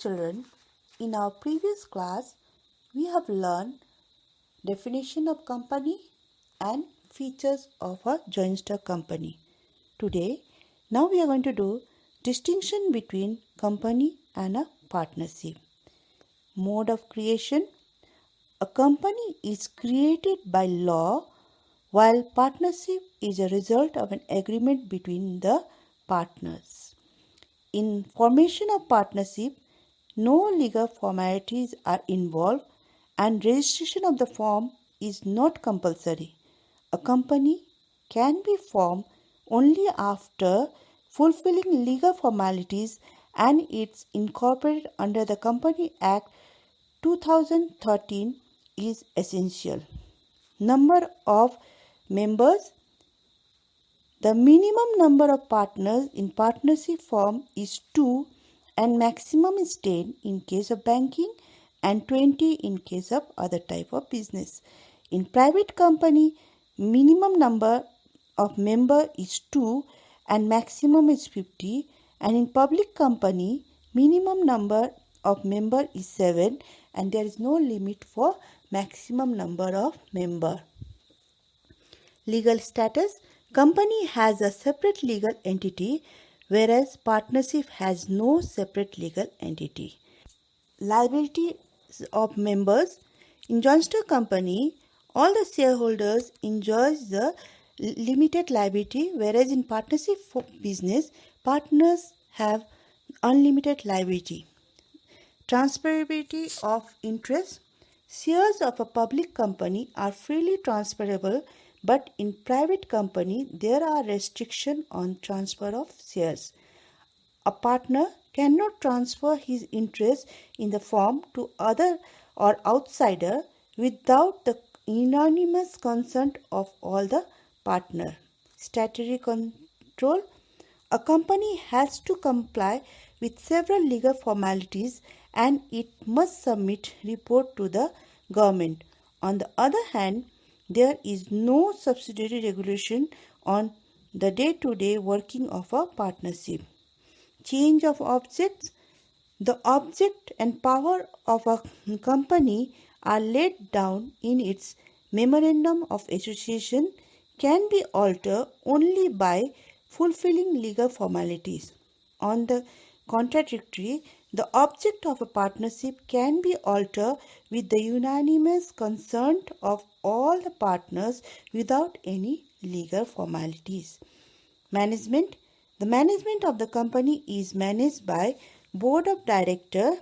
children, in our previous class, we have learned definition of company and features of a joint stock company. Today, now we are going to do distinction between company and a partnership. Mode of creation. A company is created by law while partnership is a result of an agreement between the partners. In formation of partnership, no legal formalities are involved and registration of the firm is not compulsory. A company can be formed only after fulfilling legal formalities and it's incorporated under the Company Act 2013 is essential. Number of members. The minimum number of partners in partnership firm is 2 and maximum is 10 in case of banking and 20 in case of other type of business. In private company, minimum number of member is 2 and maximum is 50, and in public company, minimum number of member is 7 and there is no limit for maximum number of member. Legal status. Company has a separate legal entity whereas partnership has no separate legal entity. Liabilities of members. In joint stock company, all the shareholders enjoys the limited liability, whereas in partnership for business, partners have unlimited liability. Transferability of interest. Shares of a public company are freely transferable, but in private company there are restrictions on transfer of shares. A partner cannot transfer his interest in the firm to other or outsider without the unanimous consent of all the partner. Statutory control. A company has to comply with several legal formalities and it must submit report to the government. On the other hand, there is no subsidiary regulation on the day-to-day working of a partnership. Change of objects. The object and power of a company are laid down in its memorandum of association, can be altered only by fulfilling legal formalities. On the contradictory, the object of a partnership can be altered with the unanimous consent of all the partners without any legal formalities. Management. The management of the company is managed by board of directors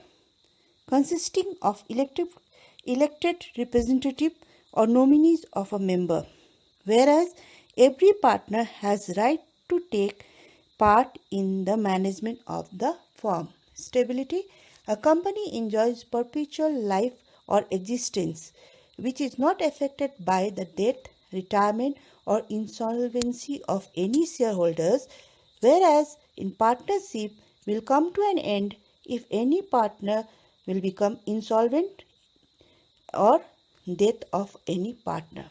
consisting of elected representative or nominees of a member, whereas every partner has right to take part in the management of the firm. Stability. A company enjoys perpetual life or existence which is not affected by the death, retirement or insolvency of any shareholders, whereas in partnership will come to an end if any partner will become insolvent or death of any partner.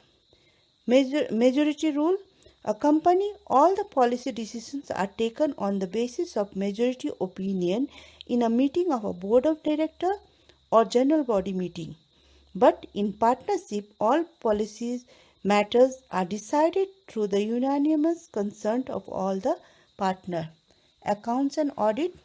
Majority rule. A company, all the policy decisions are taken on the basis of majority opinion in a meeting of a board of directors or general body meeting. But in partnership, all policies matters are decided through the unanimous consent of all the partners. Accounts and audit.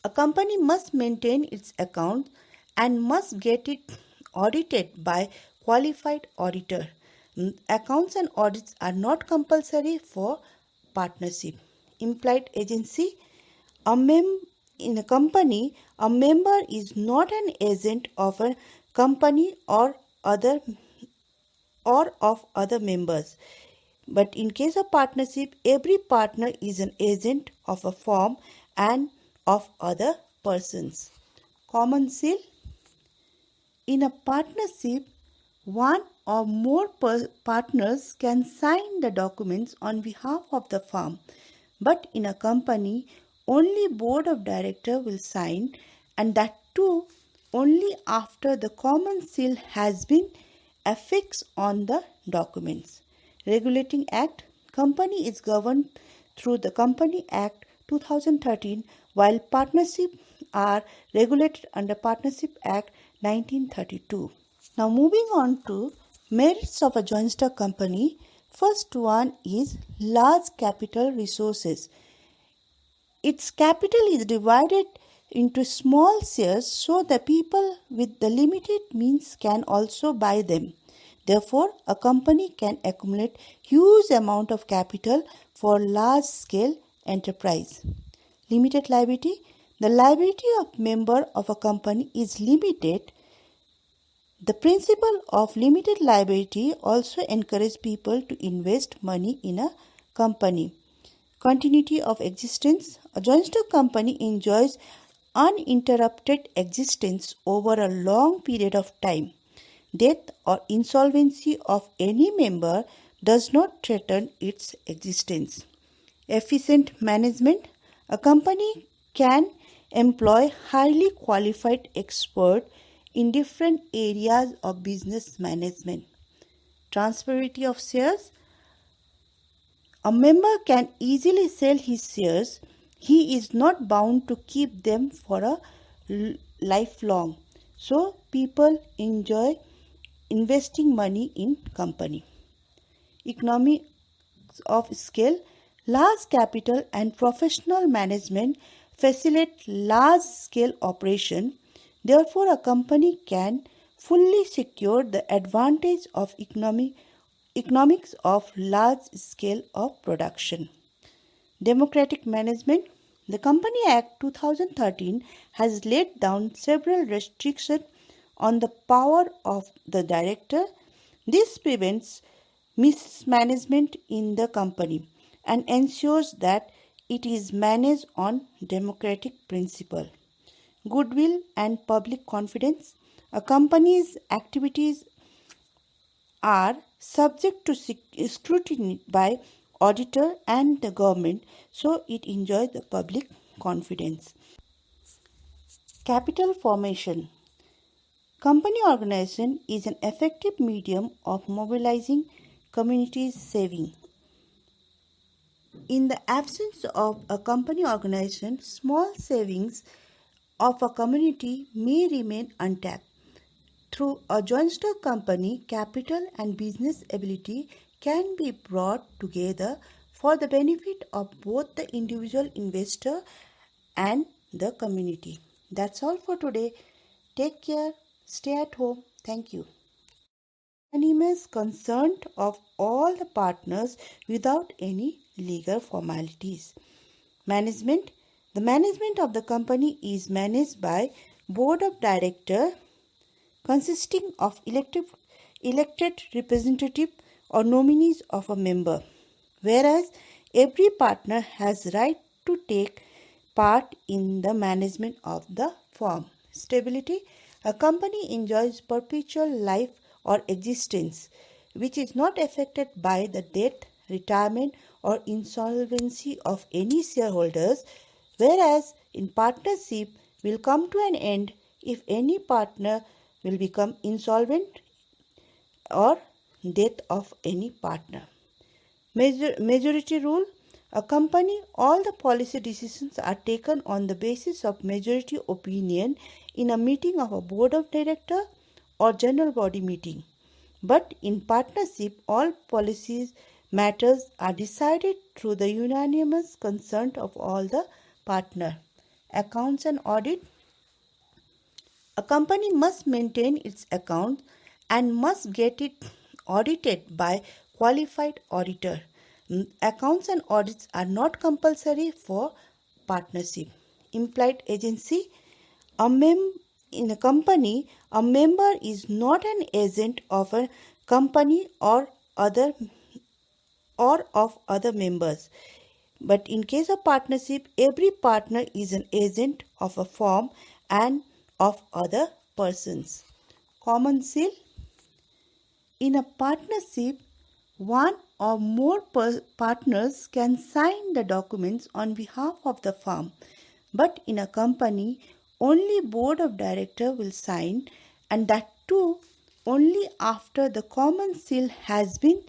A company must maintain its accounts and must get it audited by qualified auditor. Accounts and audits are not compulsory for partnership. Implied agency. In a company, a member is not an agent of a company or of other members. But in case of partnership, every partner is an agent of a firm and of other persons. Common seal. In a partnership, one or more partners can sign the documents on behalf of the firm, but in a company, only board of directors will sign, and that too only after the common seal has been affixed on the documents. Regulating Act. Company is governed through the Company Act 2013 while partnership are regulated under Partnership Act 1932. Now moving on to merits of a joint stock company. First one is large capital resources. Its capital is divided into small shares so the people with the limited means can also buy them. Therefore, a company can accumulate huge amount of capital for large scale enterprise. Limited liability. The liability of member of a company is limited. The principle of limited liability also encourages people to invest money in a company. Continuity of existence. A joint stock company enjoys uninterrupted existence over a long period of time. Death or insolvency of any member does not threaten its existence. Efficient management. A company can employ highly qualified experts in different areas of business management. Transferability of shares. A member can easily sell his shares. He is not bound to keep them for a lifelong. So people enjoy investing money in company. Economy of scale. Large capital and professional management facilitate large scale operation. Therefore, a company can fully secure the advantage of economics of large scale of production. Democratic management. The Company Act 2013 has laid down several restrictions on the power of the director. This prevents mismanagement in the company and ensures that it is managed on democratic principle. Goodwill and public confidence. A company's activities are subject to scrutiny by auditor and the government, so it enjoys the public confidence. Capital formation. Company organization is an effective medium of mobilizing communities' saving. In the absence of a company organization, small savings of a community may remain untapped. Through a joint stock company, capital and business ability can be brought together for the benefit of both the individual investor and the community. That's all for today. Take care. Stay at home. Thank you. Unanimous consent of all the partners without any legal formalities. Management. The management of the company is managed by Board of Directors consisting of elected representative or nominees of a member, whereas every partner has right to take part in the management of the firm. Stability. A company enjoys perpetual life or existence, which is not affected by the death, retirement, or insolvency of any shareholders, whereas in partnership will come to an end if any partner will become insolvent or death of any partner. Majority rule. A company, all the policy decisions are taken on the basis of majority opinion in a meeting of a board of director or general body meeting. But in partnership, all policies matters are decided through the unanimous consent of all the partner. Accounts and audit. A company must maintain its accounts and must get it audited by qualified auditor. Accounts and audits are not compulsory for partnership. Implied agency. In a company, a member is not an agent of a company or of other members. But in case of partnership, every partner is an agent of a firm and of other persons. Common seal. In a partnership, one or more partners can sign the documents on behalf of the firm. But in a company, only board of director will sign, and that too only after the common seal has been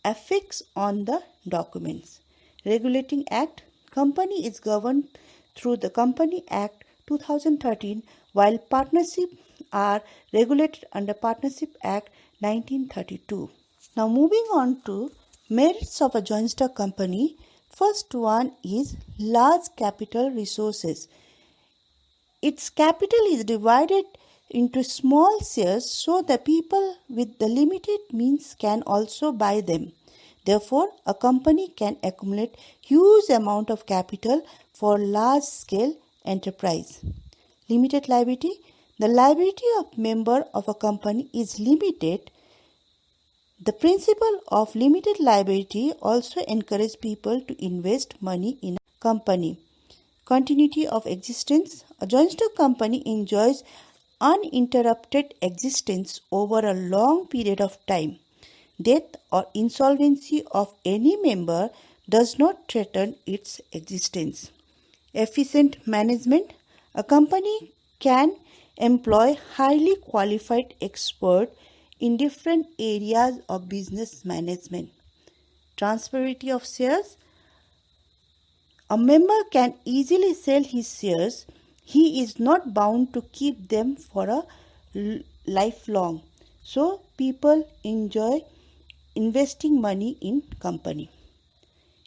affixed on the documents. Regulating Act. Company is governed through the Company Act 2013, while partnerships are regulated under Partnership Act 1932. Now moving on to merits of a joint stock company. First one is large capital resources. Its capital is divided into small shares so the people with the limited means can also buy them. Therefore, a company can accumulate huge amount of capital for large scale enterprise. Limited liability. The liability of member of a company is limited. The principle of limited liability also encourages people to invest money in a company. Continuity of existence. A joint stock company enjoys uninterrupted existence over a long period of time. Death or insolvency of any member does not threaten its existence. Efficient management. A company can employ highly qualified experts in different areas of business management. Transferability of shares. A member can easily sell his shares. He is not bound to keep them for a lifelong. So people enjoy investing money in company.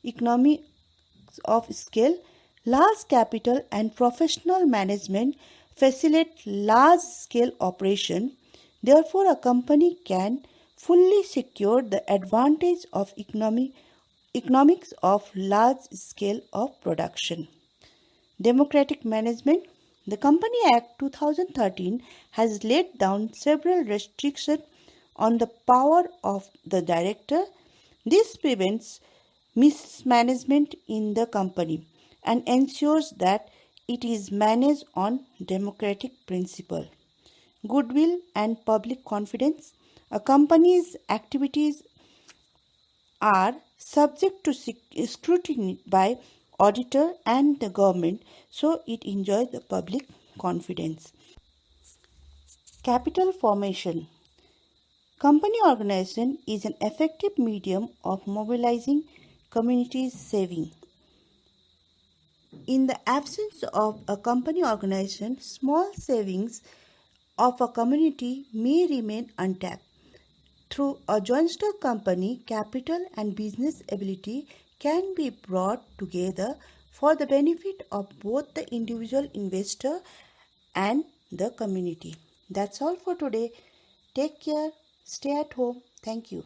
Economy of scale. Large capital and professional management facilitate large scale operation. Therefore, a company can fully secure the advantage of economics of large scale of production. Democratic management. The Company Act 2013 has laid down several restrictions on the power of the director. This prevents mismanagement in the company and ensures that it is managed on democratic principle. Goodwill and public confidence. A company's activities are subject to scrutiny by auditor and the government, so it enjoys the public confidence. Capital formation. Company organization is an effective medium of mobilizing communities' saving. In the absence of a company organization, small savings of a community may remain untapped. Through a joint stock company, capital and business ability can be brought together for the benefit of both the individual investor and the community. That's all for today. Take care. Stay at home. Thank you.